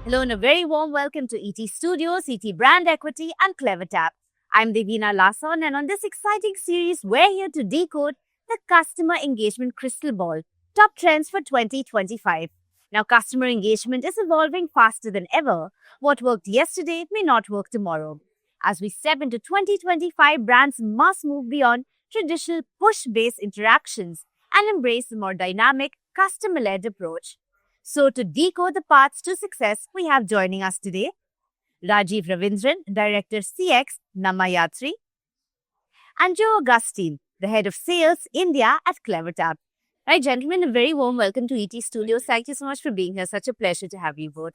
Hello and a very warm welcome to ET Studios, ET Brand Equity and CleverTap. I'm Devina Lasson and on this exciting series, we're here to decode the customer engagement crystal ball, top trends for 2025. Now, customer engagement is evolving faster than ever. What worked yesterday may not work tomorrow. As we step into 2025, brands must move beyond traditional push-based interactions and embrace a more dynamic, customer-led approach. So, to decode the paths to success, we have joining us today Rajiv Ravindran, Director CX, Namma Yatri, and Joe Augustine, the Head of Sales, India at CleverTap. Right, gentlemen, a very warm welcome to ET Studios. Thank you so much for being here. Such a pleasure to have you both.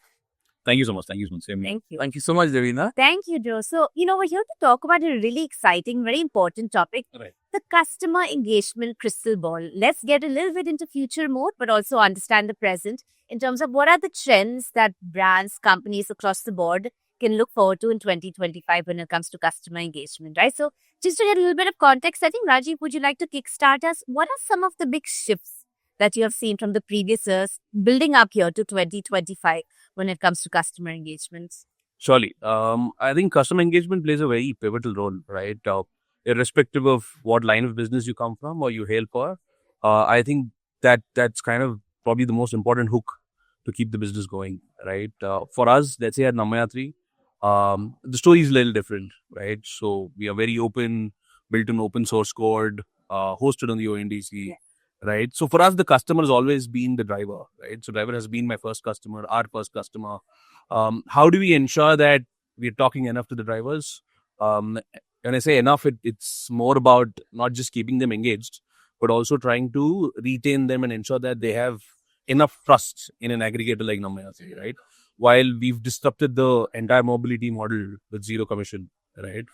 Thank you so much. Thank you so much. Same here. Thank you. Thank you so much, Devina. Thank you, Joe. So, we're here to talk about a really exciting, very important topic, Right. the customer engagement crystal ball. Let's get a little bit into future mode, but also understand the present in terms of what are the trends that brands, companies across the board can look forward to in 2025 when it comes to customer engagement, right? So, just to get a little bit of context, I think, Rajiv, would you like to kickstart us? What are some of the big shifts that you have seen from the previous years building up here to 2025 when it comes to customer engagements? Surely. I think customer engagement plays a very pivotal role, right? Irrespective of what line of business you come from or you hail for, I think that's kind of probably the most important hook to keep the business going, right? For us, let's say at Namma Yatri, the story is a little different, right? So we are very open, built on open source code, hosted on the ONDC. Yes. Right. So for us, the customer has always been the driver, right? So driver has been my first customer, our first customer. How do we ensure that we're talking enough to the drivers? When I say enough, it's more about not just keeping them engaged, but also trying to retain them and ensure that they have enough trust in an aggregator like Namma Yatri, right? While we've disrupted the entire mobility model with zero commission, right?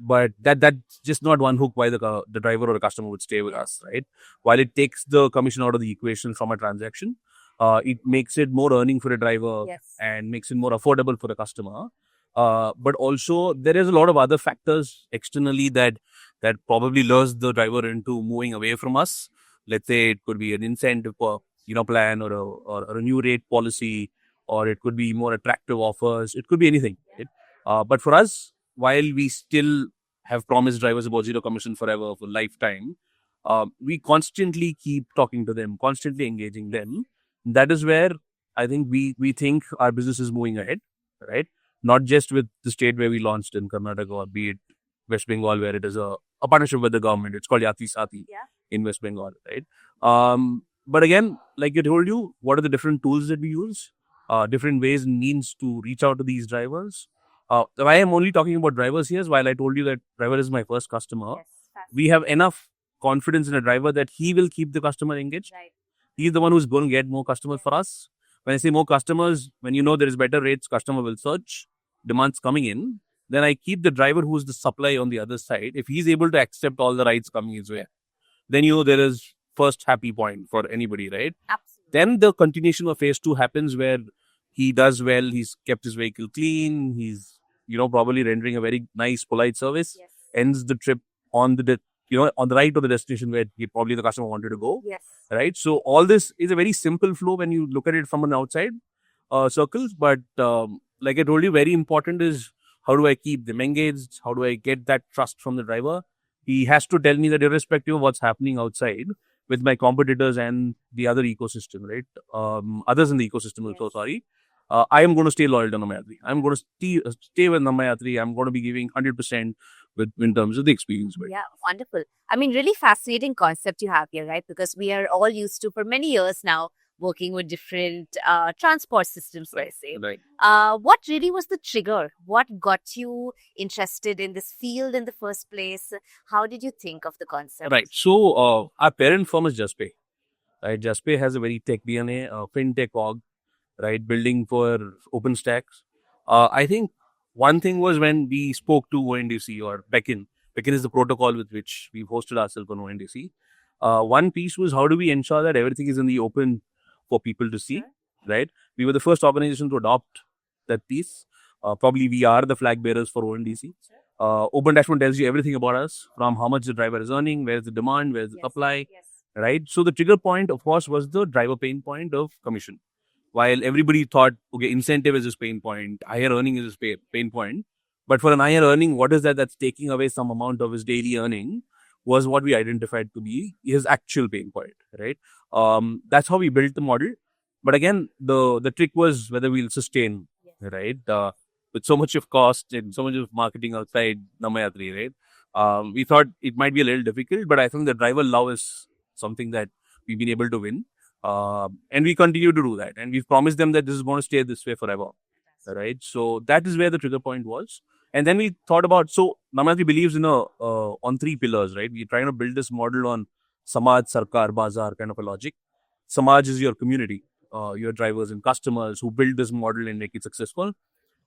But that's just not one hook why the driver or the customer would stay with us, right? While it takes the commission out of the equation from a transaction, it makes it more earning for a driver Yes. and makes it more affordable for the customer. But also there is a lot of other factors externally that probably lures the driver into moving away from us. Let's say it could be an incentive plan or a new rate policy, or it could be more attractive offers. It could be anything. Right? But for us, while we still have promised drivers about zero commission forever for lifetime, we constantly keep talking to them, constantly engaging them. That is where I think we think our business is moving ahead, right? Not just with the state where we launched in Karnataka, or be it West Bengal, where it is a partnership with the government. It's called Yati Sati in West Bengal, right? But again, like I told you, what are the different tools that we use? Different ways and means to reach out to these drivers. Why I'm only talking about drivers here is while I told you that driver is my first customer, we have enough confidence in a driver that he will keep the customer engaged. Right. He's the one who's going to get more customers for us. When I say more customers, when there is better rates, customer will search, demands coming in. Then I keep the driver who's the supply on the other side. If he's able to accept all the rides coming his way, then there is first happy point for anybody, right? Absolutely. Then the continuation of phase 2 happens where he does well, he's kept his vehicle clean, he's probably rendering a very nice, polite service, Yes. ends the trip on the on the right of the destination where probably the customer wanted to go, Yes. right? So all this is a very simple flow when you look at it from an outside circles, but like I told you, very important is how do I keep them engaged? How do I get that trust from the driver? He has to tell me that irrespective of what's happening outside with my competitors and the other ecosystem, right? Others in the ecosystem also, Yes. sorry. I am going to stay loyal to Namma Yatri. I'm going to stay with Namma Yatri. I'm going to be giving 100% in terms of the experience. Right? Yeah, wonderful. I mean, really fascinating concept you have here, right? Because we are all used to, for many years now, working with different transport systems, let's say. Right. What really was the trigger? What got you interested in this field in the first place? How did you think of the concept? Right. So our parent firm is JustPay. Right. JustPay has a very tech DNA, fintech org, right? Building for OpenStacks. I think one thing was when we spoke to ONDC or Beckon. Beckon is the protocol with which we've hosted ourselves on ONDC. One piece was how do we ensure that everything is in the open for people to see, right? We were the first organization to adopt that piece. Probably we are the flag bearers for ONDC. Open Dashboard tells you everything about us, from how much the driver is earning, where's the demand, where's the supply, Yes. right? So the trigger point, of course, was the driver pain point of commission. while everybody thought, okay, incentive is his pain point, higher earning is his pain point. But for an higher earning, what is that that's taking away some amount of his daily earning was what we identified to be his actual pain point, right? That's how we built the model. But again, the trick was whether we'll sustain, right? With so much of cost and so much of marketing outside Namma Yatri, right? We thought it might be a little difficult, but I think the driver love is something that we've been able to win. And we continue to do that. And we've promised them that this is going to stay this way forever, right? So that is where the trigger point was. And then we thought about, so Namma Yatri believes in on three pillars, right? We're trying to build this model on Samaj, Sarkar, Bazaar kind of a logic. Samaj is your community, your drivers and customers who build this model and make it successful.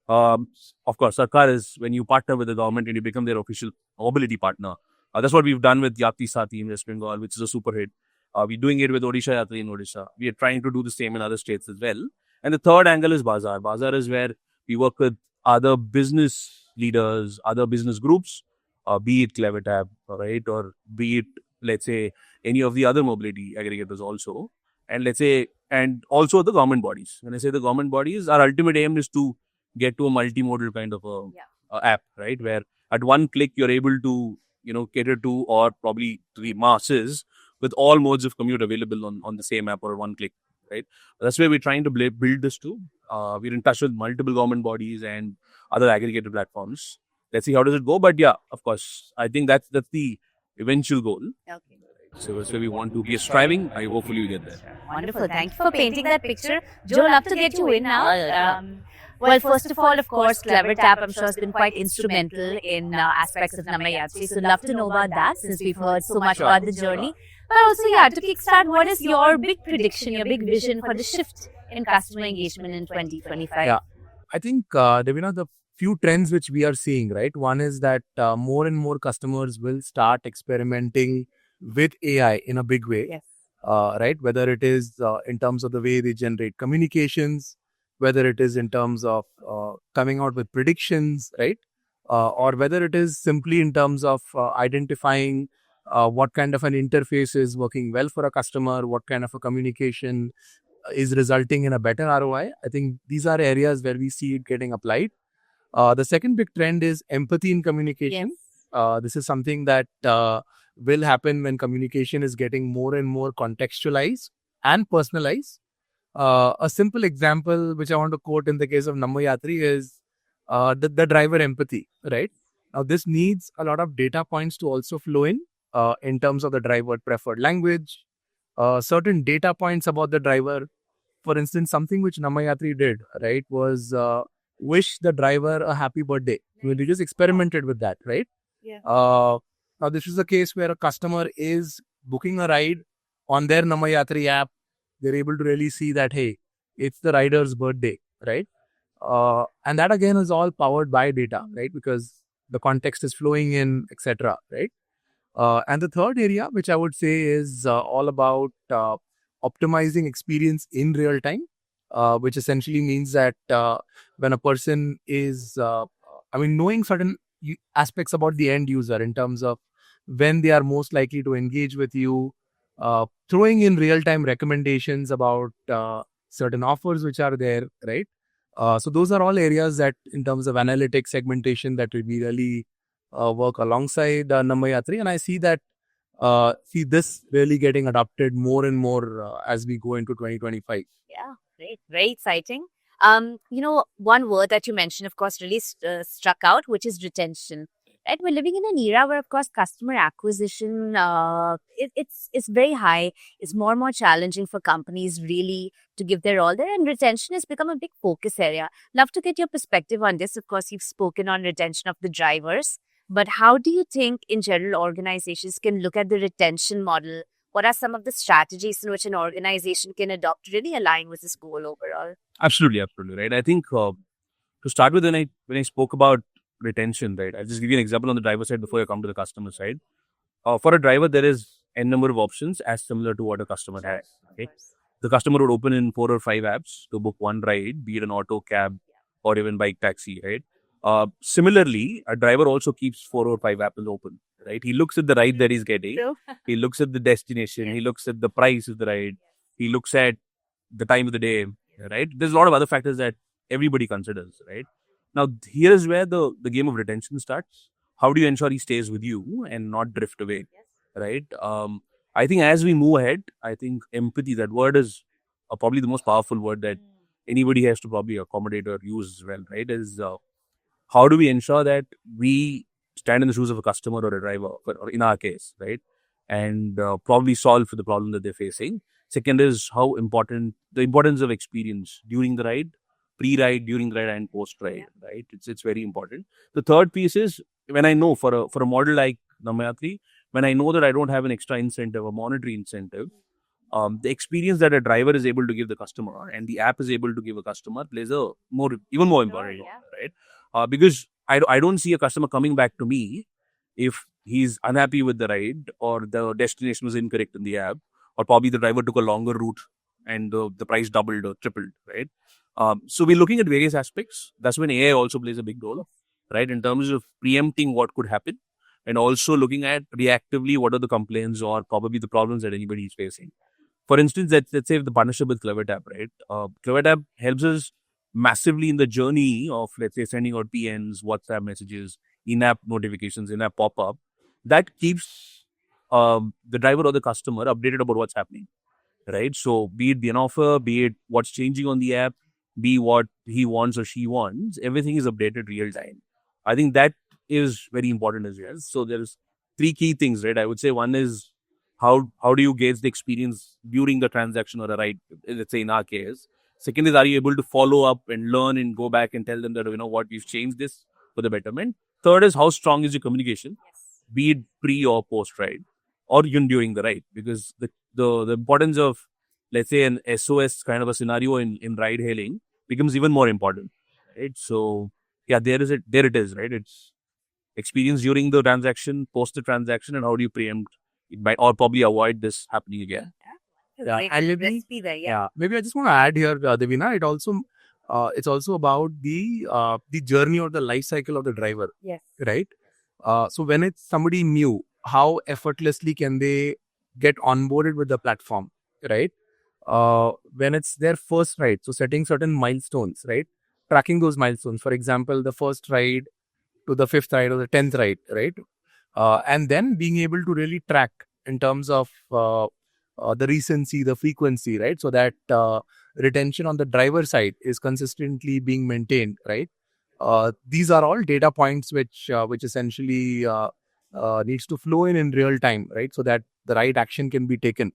Of course, Sarkar is when you partner with the government and you become their official mobility partner. That's what we've done with Yatri Sati in West Bengal, which is a super hit. We're doing it with Odisha Yatri in Odisha. We are trying to do the same in other states as well. And the third angle is Bazaar. Bazaar is where we work with other business leaders, other business groups, be it CleverTap, right, or be it, let's say, any of the other mobility aggregators also. And let's say, and also the government bodies. When I say the government bodies, our ultimate aim is to get to a multi-modal kind of a app, right? Where at one click you're able to, cater to or probably to the masses with all modes of commute available on the same app or one click, right? That's where we're trying to build this to. We're in touch with multiple government bodies and other aggregated platforms. Let's see how does it go. But yeah, of course, I think that's the eventual goal. Okay. So that's where we want to be striving. Hopefully we get there. Wonderful. Thank you for painting that picture. Joe, love to get you in now. Well, first of all, of course, CleverTap, I'm sure, has been quite instrumental in aspects of Namma Yatri. So, love to know about that since we've heard so much about the journey. But also, to kickstart, what is your big prediction, your big vision for the shift in customer engagement in 2025? Yeah, I think, Devina, the few trends which we are seeing, right? One is that more and more customers will start experimenting with AI in a big way, yes. Right? Whether it is in terms of the way they generate communications, whether it is in terms of coming out with predictions, right? Or whether it is simply in terms of identifying what kind of an interface is working well for a customer, what kind of a communication is resulting in a better ROI. I think these are areas where we see it getting applied. The second big trend is empathy in communication. Yes. This is something that will happen when communication is getting more and more contextualized and personalized. A simple example which I want to quote in the case of Namma Yatri is the driver empathy, right? Now, this needs a lot of data points to also flow in terms of the driver preferred language, certain data points about the driver. For instance, something which Namma Yatri did, right, was wish the driver a happy birthday. We just experimented with that, right? Yeah. Now, this is a case where a customer is booking a ride on their Namma Yatri app. They're able to really see that, hey, it's the rider's birthday, right? And that again is all powered by data, right? Because the context is flowing in, etc., right? And the third area, which I would say is all about optimizing experience in real time, which essentially means that when a person is, knowing certain aspects about the end user in terms of when they are most likely to engage with you, throwing in real-time recommendations about certain offers which are there, right? So those are all areas that in terms of analytics, segmentation, that will be really work alongside Namma Yatri. And I see that, this really getting adopted more and more as we go into 2025. Yeah, great. Very exciting. One word that you mentioned, of course, really struck out, which is retention. Right, we're living in an era where, of course, customer acquisition it's very high. It's more and more challenging for companies really to give their all there, and retention has become a big focus area. Love to get your perspective on this. Of course, you've spoken on retention of the drivers, but how do you think, in general, organizations can look at the retention model? What are some of the strategies in which an organization can adopt to really align with this goal overall? Absolutely, right. I think to start with, when I spoke about retention, right, I'll just give you an example on the driver side before I come to the customer side. For a driver, there is n number of options as similar to what a customer has. Okay, the customer would open in 4 or 5 apps to book one ride, be it an auto, cab, or even bike taxi, right? Similarly, a driver also keeps 4 or 5 apps open, right? He looks at the ride that he's getting. He looks at the destination. He looks at the price of the ride. He looks at the time of the day. right? There's a lot of other factors that everybody considers, right? Now, here is where the game of retention starts. How do you ensure he stays with you and not drift away, right? I think as we move ahead, I think empathy, that word is probably the most powerful word that anybody has to probably accommodate or use as well, right? Is how do we ensure that we stand in the shoes of a customer or a driver, or in our case, right? And probably solve for the problem that they're facing. Second is the importance of experience during the ride, pre-ride, during the ride, and post-ride, right? It's very important. The third piece is when I know for a model like Namma Yatri, when I know that I don't have an extra incentive, a monetary incentive, the experience that a driver is able to give the customer and the app is able to give a customer plays a even more important role, right? Because I don't see a customer coming back to me if he's unhappy with the ride or the destination was incorrect in the app, or probably the driver took a longer route and the price doubled or tripled, right? So we're looking at various aspects. That's when AI also plays a big role, right? In terms of preempting what could happen and also looking at reactively what are the complaints or probably the problems that anybody is facing. For instance, let's say the partnership with CleverTap, right? CleverTap helps us massively in the journey of, let's say, sending out PNs, WhatsApp messages, in-app notifications, in-app pop-up. That keeps the driver or the customer updated about what's happening, right? So be it the offer, be it what's changing on the app, be what he wants or she wants, everything is updated real time. I think that is very important as well. So there's three key things, right? I would say one is how do you gauge the experience during the transaction or a ride, let's say in our case. Second is, are you able to follow up and learn and go back and tell them that, what, we've changed this for the betterment. Third is, how strong is your communication, be it pre or post ride or even during the ride, because the importance of, let's say, an SOS kind of a scenario in ride hailing becomes even more important, right? So yeah, there it is, right? It's experience during the transaction, post the transaction, and how do you preempt it might or probably avoid this happening again. Yeah, Great and maybe recipe there, yeah. maybe I just want to add here, Devina. It's also about the journey or the life cycle of the driver, Yes. right? So when it's somebody new, how effortlessly can they get onboarded with the platform, right? When it's their first ride, so setting certain milestones, right? Tracking those milestones. For example, the first ride to the fifth ride or the 10th ride, right? And then being able to really track in terms of the recency, the frequency, right? So that retention on the driver side is consistently being maintained, right? These are all data points which essentially needs to flow in real time, right? So that the right action can be taken.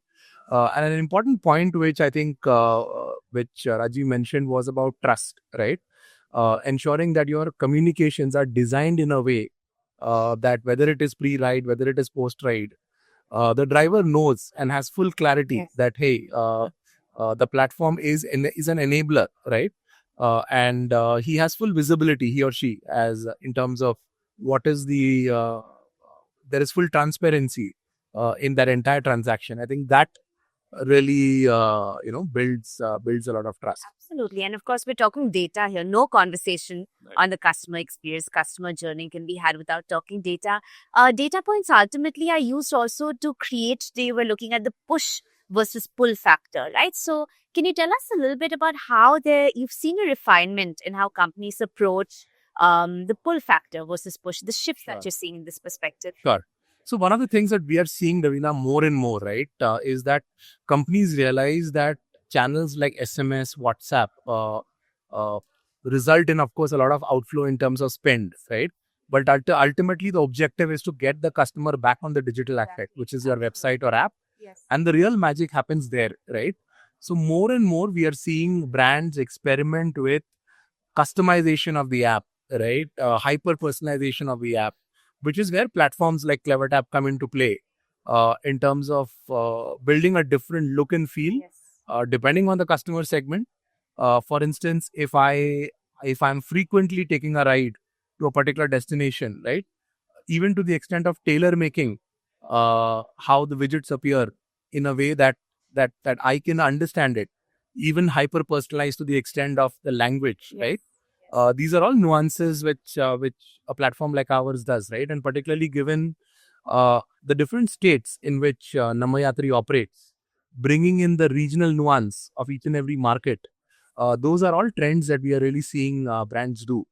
And an important point which I think which Rajiv mentioned was about trust, right? Ensuring that your communications are designed in a way that whether it is pre-ride, whether it is post-ride, the driver knows and has full clarity that, hey, the platform is an enabler, right? And he has full visibility, he or she, as in terms of what is there is full transparency in that entire transaction. I think that really, builds a lot of trust. Absolutely. And of course, we're talking data here. No conversation on the customer experience, customer journey can be had without talking data. Data points ultimately are used also to create, today we're looking at the push versus pull factor, right? So can you tell us a little bit about how you've seen a refinement in how companies approach the pull factor versus push, the shift that you're seeing in this perspective? Sure. So one of the things that we are seeing, Ravina, more and more, right, is that companies realize that channels like SMS, WhatsApp result in, of course, a lot of outflow in terms of spend, right? But ultimately, the objective is to get the customer back on the digital aspect, which is your website or app. Yes. And the real magic happens there, right? So more and more, we are seeing brands experiment with customization of the app, right? Hyper personalization of the app, which is where platforms like CleverTap come into play in terms of building a different look and feel depending on the customer segment. For instance, if I'm frequently taking a ride to a particular destination, right? Even to the extent of tailor making how the widgets appear in a way that I can understand it, even hyper personalized to the extent of the language, right? These are all nuances which a platform like ours does, right? And particularly given the different states in which Namma Yatri operates, bringing in the regional nuance of each and every market, I think that really helps us in terms of ensuring that we are able to deliver a Those are all trends that we are really seeing brands do,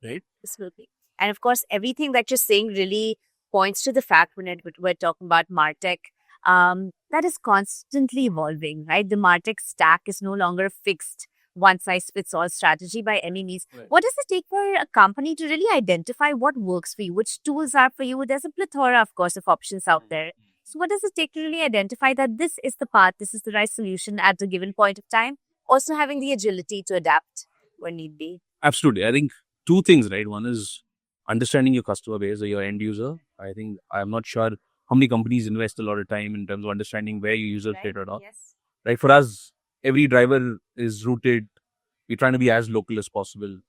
right? Absolutely. And of course, everything that you're saying really points to the fact when we're talking about MarTech, that is constantly evolving, right? The MarTech stack is no longer a fixed one-size-fits-all strategy by any means. Right. What does it take for a company to really identify what works for you, which tools are for you? There's a plethora, of course, of options out there. So what does it take to really identify that this is the path, this is the right solution at a given point of time? Also having the agility to adapt when need be. Absolutely. I think two things, right? One is understanding your customer base or your end user. I think I'm not sure how many companies invest a lot of time in terms of understanding where your users fit or not. Yes. Right? For us, every driver is rooted. We're trying to be as local as possible.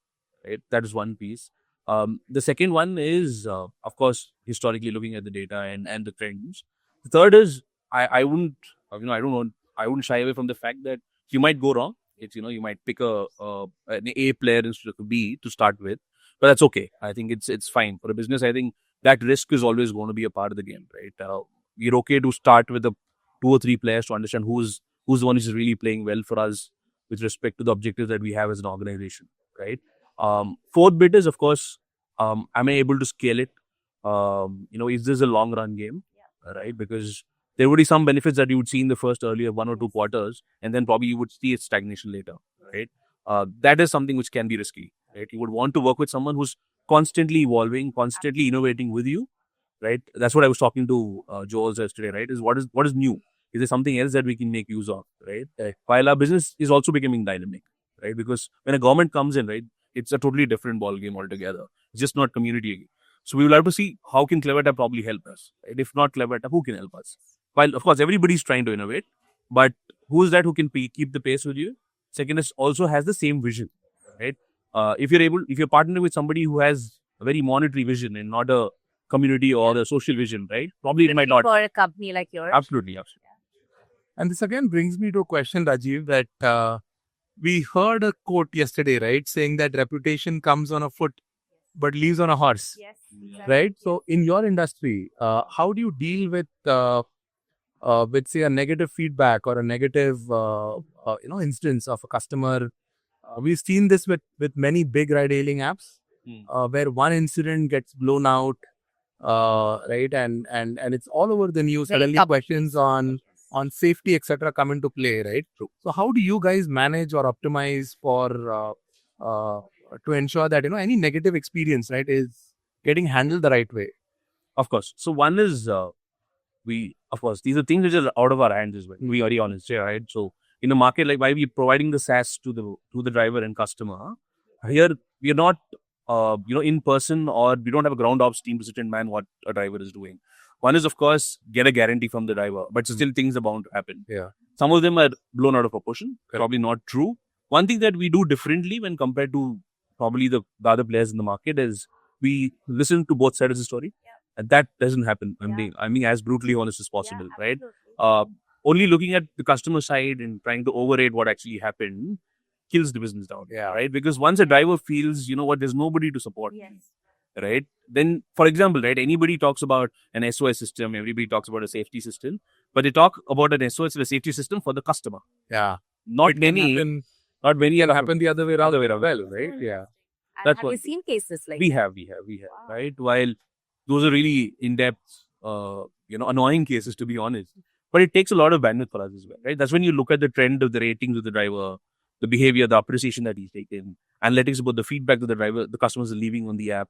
Right? That is one piece. The second one is, of course, historically looking at the data and the trends. The third is, I wouldn't, I wouldn't shy away from the fact that you might go wrong. It's, you might pick an A player instead of a B to start with, but that's okay. I think it's fine for a business. I think that risk is always going to be a part of the game, right? We're okay to start with the 2 or 3 players to understand who's the one who's really playing well for us with respect to the objectives that we have as an organization, right? Fourth bit is, of course, am I able to scale it? Is this a long run game, right? Because there would be some benefits that you would see in the first earlier 1 or 2 quarters, and then probably you would see its stagnation later, right? That is something which can be risky, right? You would want to work with someone who's constantly evolving, constantly innovating with you, right? That's what I was talking to Joel yesterday, right? Is what is new? Is there something else that we can make use of, right? While our business is also becoming dynamic, right? Because when a government comes in, right, it's a totally different ball game altogether. It's just not community again. So we will have to see how can CleverTap probably help us, right? If not CleverTap, who can help us? While of course everybody's trying to innovate, but who is that who can keep the pace with you? Second is also has the same vision, right? If you're partnering with somebody who has a very monetary vision and not a community or a social vision, right? Probably it might not. For a company like yours. Absolutely. And this again brings me to a question, Rajiv, that we heard a quote yesterday, right? Saying that reputation comes on a foot, but leaves on a horse, Yes. right? So in your industry, how do you deal with say a negative feedback or a negative, instance of a customer? We've seen this with many big ride-hailing apps, where one incident gets blown out, right, and it's all over the news. Suddenly, questions on safety, etc., come into play, right? So, how do you guys manage or optimize for to ensure that any negative experience, right, is getting handled the right way? Of course. So one is of course, these are things which are out of our hands as well. To be very honest, yeah, right? So in a market like why we're providing the SaaS to the driver and customer, here we are not in person, or we don't have a ground ops team to sit and man what a driver is doing. One is, of course, get a guarantee from the driver, but still things are bound to happen. Yeah. Some of them are blown out of proportion, probably not true. One thing that we do differently when compared to probably the other players in the market is we listen to both sides of the story. And that doesn't happen. I mean, as brutally honest as possible, right? Only looking at the customer side and trying to overrate what actually happened kills the business down, right? Because once a driver feels, there's nobody to support, right? Then, for example, right, anybody talks about an SOS system, everybody talks about a safety system, but they talk about an SOS and a safety system for the customer. Yeah. Not many happen the other way around. Well, right? Yeah. That's have you seen cases like we that? have, right? While those are really in-depth, annoying cases, to be honest. But it takes a lot of bandwidth for us as well, right? That's when you look at the trend of the ratings of the driver, the behavior, the appreciation that he's taken, analytics about the feedback that the customers are leaving on the app,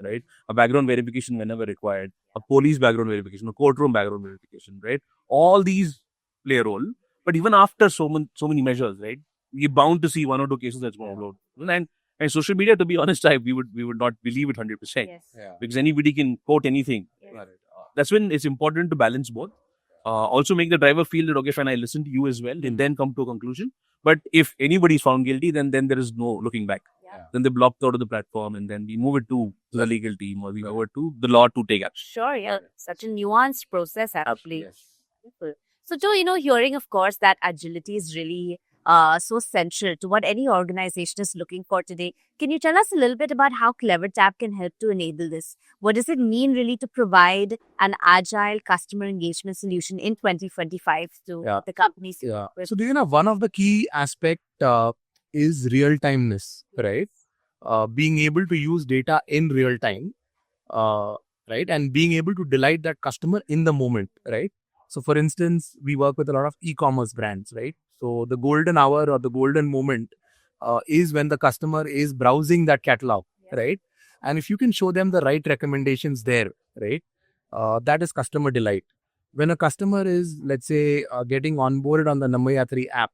right? A background verification whenever required, a police background verification, a courtroom background verification, right? All these play a role. But even after so many measures, right, you're bound to see 1 or 2 cases that's going to upload. And social media, to be honest, we would not believe it 100%. Because anybody can quote anything. That's when it's important to balance both. Also make the driver feel that, okay, fine, I listen to you as well, and then come to a conclusion. But if anybody is found guilty, then there is no looking back. Then they blocked out of the platform, and then we move it to the legal team, or we move it to the law to take action. Sure, yeah. Such a nuanced process, actually. Yes. So, Joe, hearing, of course, that agility is really so central to what any organization is looking for today. Can you tell us a little bit about how CleverTap can help to enable this? What does it mean really to provide an agile customer engagement solution in 2025 to the companies? So, do you know one of the key aspect is real-timeness, right? Being able to use data in real time, right? And being able to delight that customer in the moment, right? So, for instance, we work with a lot of e-commerce brands, right? So, the golden hour or the golden moment is when the customer is browsing that catalog, right? And if you can show them the right recommendations there, right? That is customer delight. When a customer is, let's say, getting onboarded on the Namma Yatri app,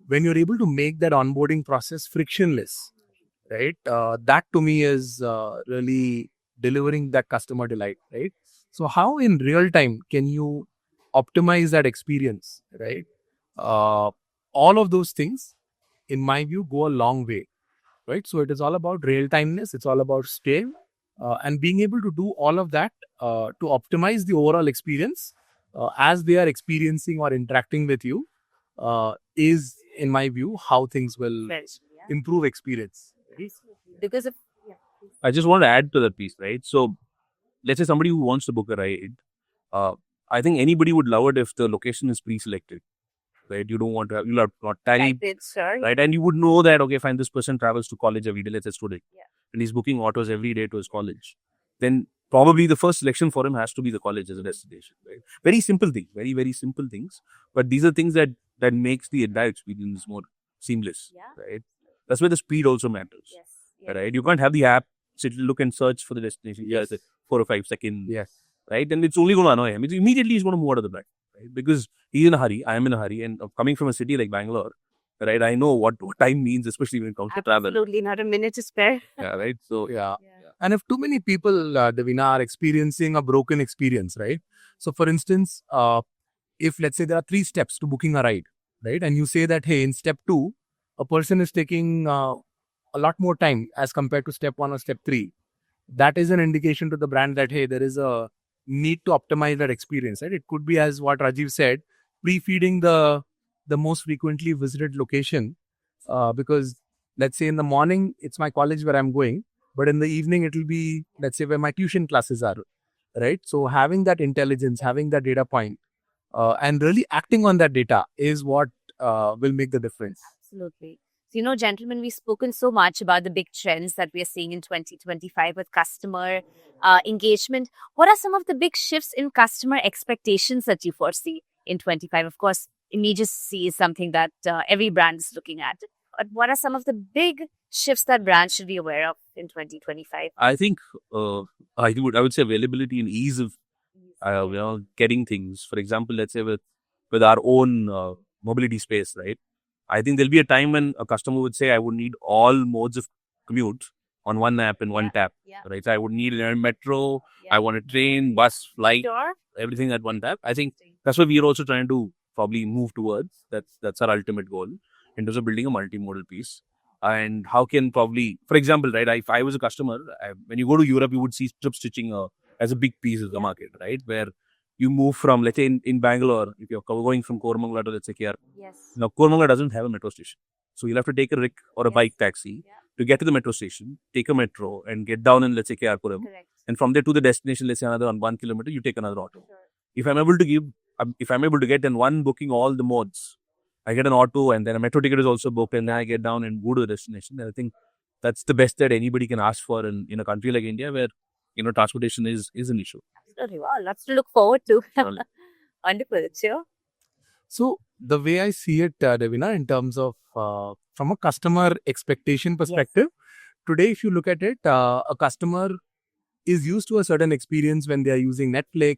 when you're able to make that onboarding process frictionless, right? That to me is really delivering that customer delight, right? So how in real time can you optimize that experience, right? All of those things, in my view, go a long way, right? So it is all about real timeness. It's all about scale, and being able to do all of that to optimize the overall experience as they are experiencing or interacting with you is, in my view, how things will improve experience. Because of I just want to add to that piece, right? So, let's say somebody who wants to book a ride, I think anybody would love it if the location is pre-selected, right? You don't want to have, you'll have not time, right? And you would know that, okay, fine, this person travels to college every day, let's say student, and he's booking autos every day to his college. Then probably the first selection for him has to be the college as a destination, right? Very simple thing, very, very simple things. But these are things that makes the entire experience more seamless, right? That's where the speed also matters, right? You can't have the app sit, look and search for the destination. Yes, 4 or 5 seconds, right? And it's only going to annoy him. It's immediately he's going to move out of the drive, right? Because he's in a hurry, I am in a hurry, and coming from a city like Bangalore, right? I know what time means, especially when it comes to travel. absolutely not a minute to spare. Yeah, right. So And if too many people, Davina, are experiencing a broken experience, right? So, for instance, if let's say there are 3 steps to booking a ride, right? And you say that, hey, in step 2, a person is taking a lot more time as compared to step 1 or step 3. That is an indication to the brand that, hey, there is a need to optimize that experience, right? It could be, as what Rajiv said, pre-feeding the most frequently visited location, because let's say in the morning, it's my college where I'm going, but in the evening, it will be, let's say, where my tuition classes are, right? So having that intelligence, having that data point, and really acting on that data is what will make the difference. Absolutely. So, gentlemen, we've spoken so much about the big trends that we are seeing in 2025 with customer engagement. What are some of the big shifts in customer expectations that you foresee in 25? Of course, immediacy is something that every brand is looking at. But what are some of the big shifts that brands should be aware of in 2025? I think I would say availability and ease of getting things. For example, let's say with our own mobility space, right? I think there'll be a time when a customer would say, I would need all modes of commute on one app and one tap, right? So I would need a metro, I want a train, bus, flight, everything at one tap. I think that's what we're also trying to probably move towards. That's our ultimate goal in terms of building a multi-modal piece. And how can probably, for example, right, if I was a customer, when you go to Europe, you would see strip stitching as a big piece of the market, right? Where you move from, let's say in Bangalore, if you're going from Koramangala to, let's say, KR. Now, Koramangala doesn't have a metro station. So you'll have to take a rig or a bike taxi to get to the metro station, take a metro and get down in, let's say, KR Puram. And from there to the destination, let's say another 1 kilometer, you take another auto. If I'm able to get in one booking all the modes, I get an auto and then a metro ticket is also booked and then I get down and go to the destination. And I think that's the best that anybody can ask for in a country like India where, transportation is an issue. Absolutely. Wow, lots to look forward to. Wonderful. Sure. So the way I see it, Davina, in terms of from a customer expectation perspective, today, if you look at it, a customer is used to a certain experience when they are using Netflix,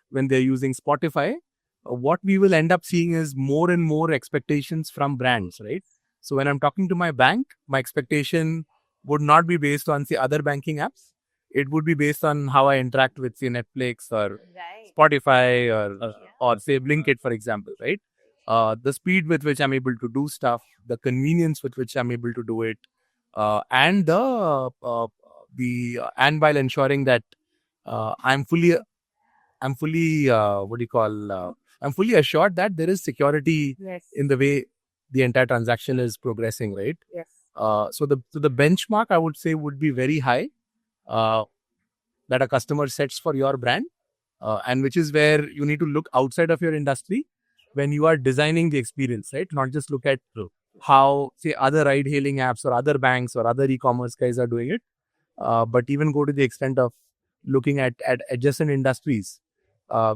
when they're using Spotify. What we will end up seeing is more and more expectations from brands, right? So when I'm talking to my bank, my expectation would not be based on, say, other banking apps. It would be based on how I interact with, say, Netflix or Spotify or say Blinkit, for example, right? The speed with which I'm able to do stuff, the convenience with which I'm able to do it, and and while ensuring that I'm fully I'm fully assured that there is security in the way the entire transaction is progressing, right? So the benchmark, I would say, would be very high that a customer sets for your brand, and which is where you need to look outside of your industry when you are designing the experience, right? Not just look at how, say, other ride-hailing apps or other banks or other e-commerce guys are doing it, but even go to the extent of looking at adjacent industries,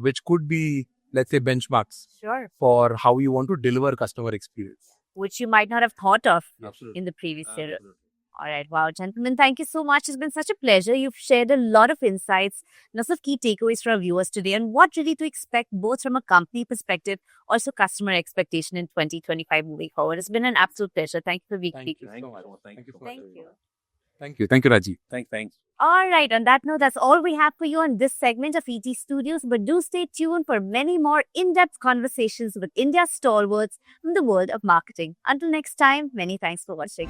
which could be, let's say, benchmarks Sure. for how you want to deliver customer experience. Which you might not have thought of Absolutely. in the previous year. All right. Wow, gentlemen, thank you so much. It's been such a pleasure. You've shared a lot of insights, lots of key takeaways for our viewers today, and what really to expect both from a company perspective, also customer expectation in 2025 moving forward. It's been an absolute pleasure. Thank you for being Thank here. you so much. Thank you. Thank you. Thank you. Thank you, Rajiv. Thanks. All right. On that note, that's all we have for you on this segment of ET Studios. But do stay tuned for many more in-depth conversations with India's stalwarts from the world of marketing. Until next time, many thanks for watching.